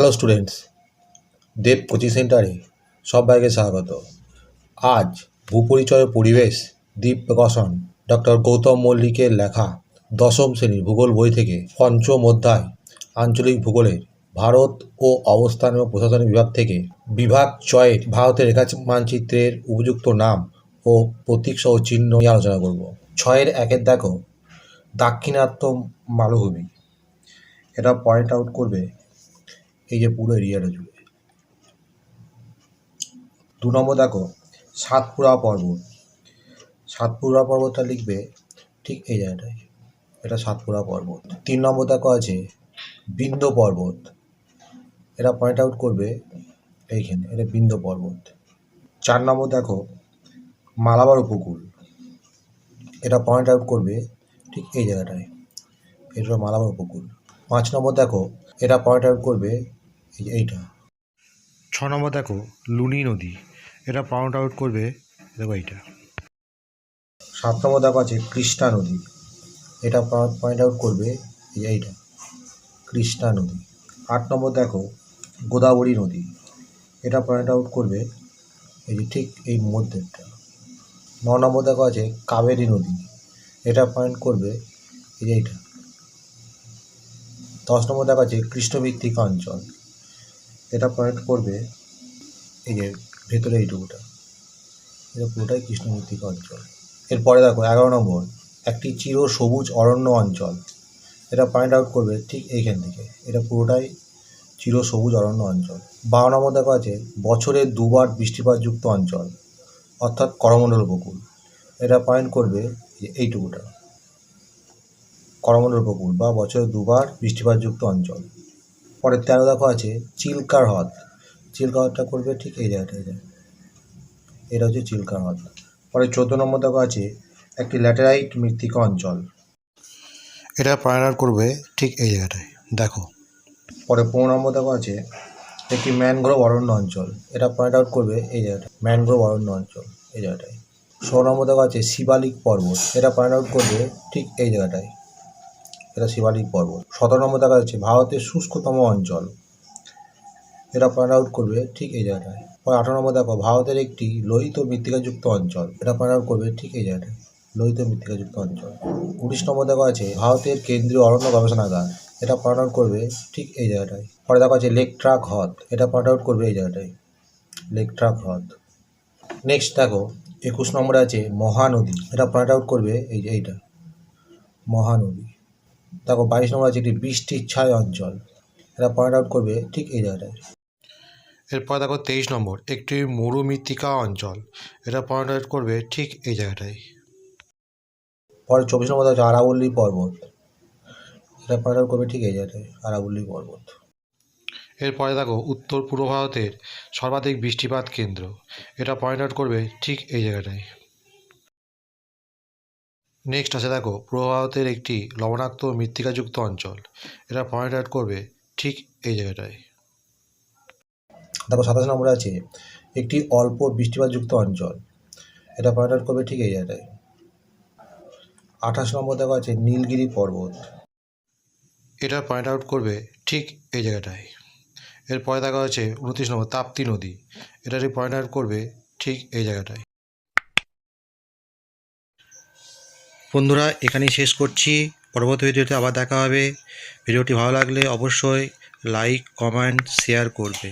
Hello students, দেব coaching সেন্টারে সবাইকে স্বাগত। আজ ভূপরিচয় ও পরিবেশ দ্বীপ প্রকাশন ডক্টর গৌতম মল্লিকের লেখা দশম শ্রেণীর ভূগোল বই থেকে পঞ্চম অধ্যায় আঞ্চলিক ভূগোলের ভারত ও অবস্থান এবং প্রশাসনিক বিভাগ থেকে বিভাগ ছয়ের ভারতের রেখা মানচিত্রের উপযুক্ত নাম ও প্রতীক সহ চিহ্ন নিয়ে আলোচনা করব। 6-এর 1-এর দেখো দাক্ষিণাত্য মালভূমি, এটা পয়েন্ট আউট করবে এই যে পুরো এরিয়াটা জুড়ে। 2 নম্বর দেখো সাতপুরা পর্বত, সাতপুরা পর্বতটা লিখবে ঠিক এই জায়গাটায়, এটা সাতপুরা পর্বত। 3 নম্বর দেখো আছে বিন্ধ্য পর্বত, এটা পয়েন্ট আউট করবে এইখানে, এটা বিন্ধ্য পর্বত। 4 নম্বর দেখো মালাবার উপকূল, এটা পয়েন্ট আউট করবে ঠিক এই জায়গাটায়, এটা মালাবার উপকূল। 5 নম্বর দেখো এটা পয়েন্ট আউট করবে এইটা। 6 নম্বর দেখো লুনি নদী, এটা পয়েন্ট আউট করবে দেখো এইটা। 7 নম্বর দেখো আছে কৃষ্ণা নদী, এটা পয়েন্ট আউট করবে এইটা, কৃষ্ণা নদী। 8 নম্বর দেখো গোদাবরী নদী, এটা পয়েন্ট আউট করবে এই যে ঠিক এই মধ্যেটা। 9 নম্বর দেখো আছে কাবেরী নদী, এটা পয়েন্ট করবে এই যে এইটা। 10 নম্বর দেখো আছে কৃষ্ণভিত্তিক অঞ্চল, এটা পয়েন্ট করবে এই যে ভেতরে এইটুকুটা, এটা পুরোটাই কৃষ্ণভিত্তিক অঞ্চল। এরপরে দেখো 11 নম্বর একটি চির সবুজ অরণ্য অঞ্চল, এটা পয়েন্ট আউট করবে ঠিক এইখান থেকে, এটা পুরোটাই চির সবুজ অরণ্য অঞ্চল। 12 নম্বর দেখো আছে বছরে দুবার বৃষ্টিপাতযুক্ত অঞ্চল, অর্থাৎ করমণ্ডল উপকূল, এটা পয়েন্ট করবে এইটুকুটা, করমণ্ডল উপকূল বা বছরে দুবার বৃষ্টিপাতযুক্ত অঞ্চল। পরে 13 দেখো আছে চিল্কার হ্রদ, চিল্কা হ্রদটা করবে ঠিক এই জায়গাটায়, এটা হচ্ছে চিল্কা হ্রদ। পরে 14 নম্বর দেখো আছে একটি ল্যাটেরাইট মৃত্তিকা অঞ্চল, এটা পয়েন্ট আউট করবে ঠিক এই জায়গাটায় দেখো। পরে 15 নম্বর দেখো আছে একটি ম্যানগ্রোভ অরণ্য অঞ্চল, এটা পয়েন্ট আউট করবে এই জায়গাটা, ম্যানগ্রোভ অরণ্য অঞ্চল এই জায়গাটায়। 16 নম্বর দেখো আছে শিবালিক পর্বত, এটা পয়েন্ট আউট করবে ঠিক এই জায়গাটায়, এটা শিবালিক পর্বত। 17 নম্বর দেখা যাচ্ছে ভারতের শুষ্কতম অঞ্চল, এটা পয়েন্ট আউট করবে ঠিক এই জায়গাটায়। পরে 18 নম্বর দেখো ভারতের একটি লোহিত মৃত্তিকাযুক্ত অঞ্চল, এটা পয়েন্ট আউট করবে ঠিক এই জায়গাটায়, লোহিত মৃত্তিকাযুক্ত অঞ্চল। 19 নম্বর দেখো আছে ভারতের কেন্দ্রীয় অরণ্য গবেষণাগার, এটা পয়েন্ট আউট করবে ঠিক এই জায়গাটায়। পরে দেখো আছে লেক ট্রাক হ্রদ, এটা পয়েন্ট আউট করবে এই জায়গাটায়, লেক ট্রাক হ্রদ। নেক্সট দেখো 21 নম্বরে আছে মহানদী, এটা পয়েন্ট আউট করবে এই যে এইটা, মহানদী। দেখো 22 নম্বর আছে একটি বৃষ্টির ছায় অঞ্চল, এটা পয়েন্ট আউট করবে ঠিক এই জায়গাটায়। এরপর দেখো 23 নম্বর একটি মরুমৃত্তিকা অঞ্চল, এটা পয়েন্ট আউট করবে ঠিক এই জায়গাটায়। পরে 24 নম্বর আছে আরাবল্লী পর্বত, এটা পয়েন্ট আউট করবে ঠিক এই জায়গাটায়, আরাবল্লী পর্বত। এরপরে দেখো উত্তর পূর্ব ভারতের সর্বাধিক বৃষ্টিপাত কেন্দ্র, এটা পয়েন্ট আউট করবে ঠিক এই জায়গাটায়। নেক্সট আছে দেখো পূর্ব ভারতের একটি লবণাক্ত মৃত্তিকাযুক্ত অঞ্চল, এটা পয়েন্ট আউট করবে ঠিক এই জায়গাটায়। দেখো 27 নম্বরে আছে একটি অল্প বৃষ্টিপাতযুক্ত অঞ্চল, এটা পয়েন্ট আউট করবে ঠিক এই জায়গাটায়। 28 নম্বর দেখো আছে নীলগিরি পর্বত, এটা পয়েন্ট আউট করবে ঠিক এই জায়গাটায়। এরপরে দেখা আছে 29 নম্বর তাপ্তি নদী, এটারই পয়েন্ট আউট করবে ঠিক এই জায়গাটায়। বন্ধুরা এখানেই শেষ করছি, পরবর্তী ভিডিওতে আবার দেখা হবে। ভিডিওটি ভালো লাগলে অবশ্যই লাইক কমেন্ট শেয়ার করবে।